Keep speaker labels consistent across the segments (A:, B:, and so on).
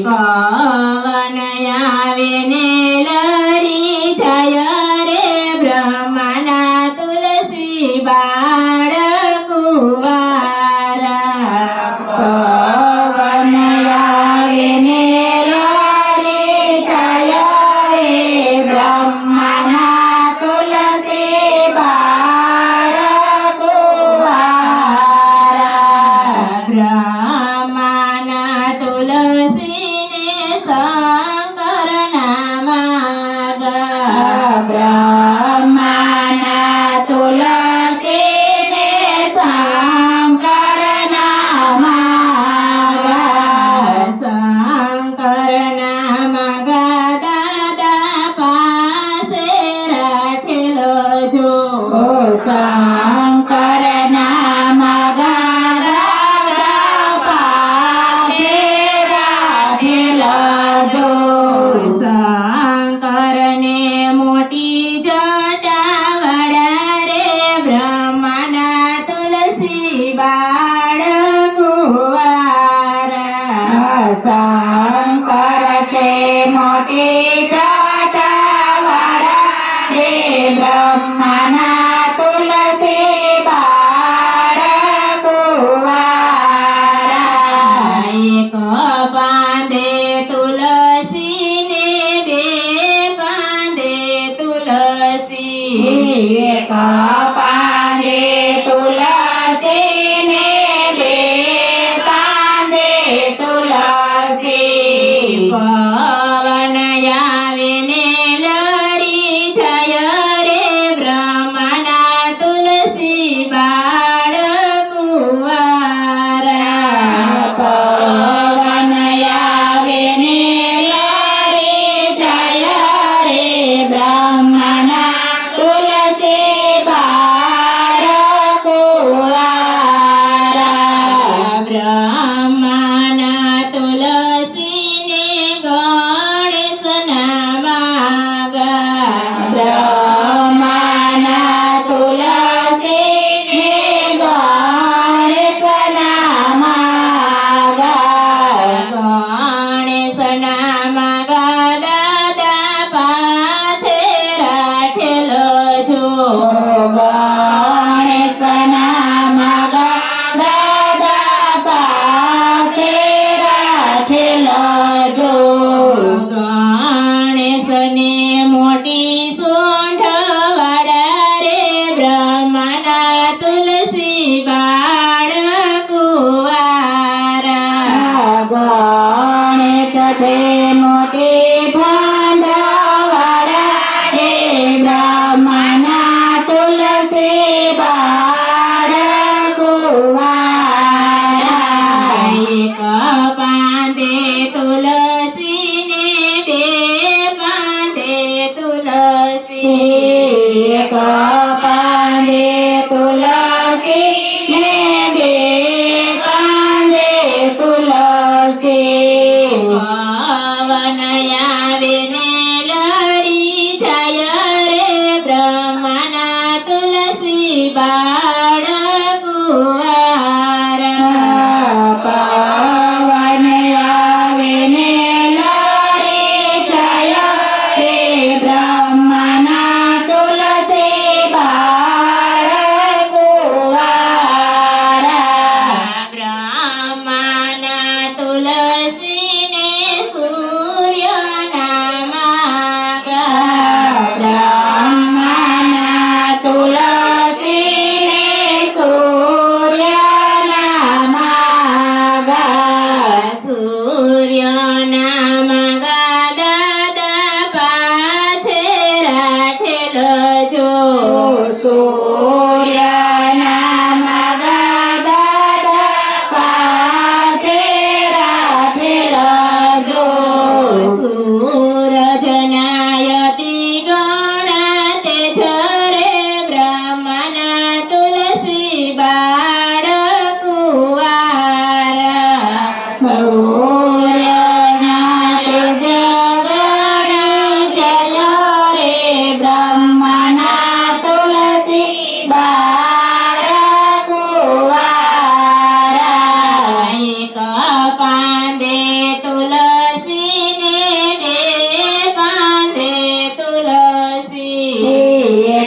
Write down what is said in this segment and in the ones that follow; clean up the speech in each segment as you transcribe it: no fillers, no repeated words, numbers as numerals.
A: પવન આવે ને લરી જાય રે બ્રહ્મના તુલસી બાળ કુંવારા પવન આવે ને લરી જાય રે બ્રહ્મના તુલસી બાળ કુંવારા બ્રહ્મના તુલસી બ્રહ્મના તુલસીને શંકરના માગા દાદા પાસે રાખેલો જો શંકરના માગા દાદા પાસે રાખેલો જો શંકરને મોટી જટાવાળા રે બ્રહ્મના તુલસી બાળ કુંવારા શંકર છે મોટી જટાવાળા રે બ્રહ્મના તુલસી બાળ કુંવારા એક પાંદે તુલસીને બે પાંદે તુલસી એક પાંદે તુલસીને બે પાંદે તુલસી પવન આવે ને લરી જાય રે બ્રહ્મના તુલસી બાળ કુંવારા પવન આવે ને લરી જાય રે બ્રહ્મના તુલસી બાળ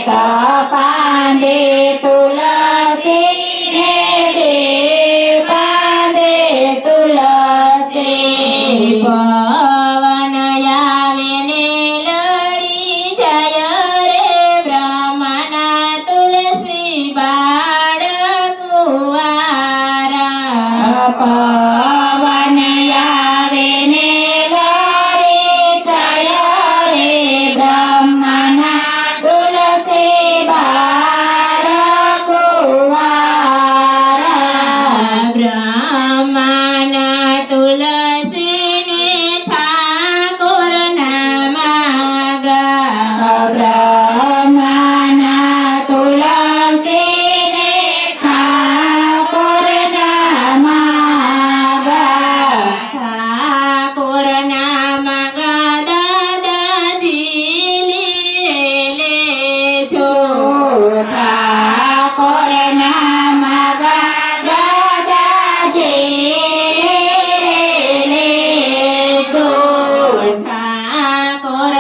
A: પાંદે તુલસી ને બે પાંદે તુલસી પવન આવે ને લડી જાય રે બ્રહ્મના તુલસી બાળ કુંવારા પવન આવે ને લડી જાય રે બ્રહ્મના તુલસી બાળ કુંવારા બ્રહ્મના તુલસીને ઠાકોર નામા બ્રહ્મના તુલસીને ઠાકોર નામા ઠાકોર નામા દાદાજી લીરે લેજો ઠાકોર નામા દાદાજી લીરે લેજો ઠાકોર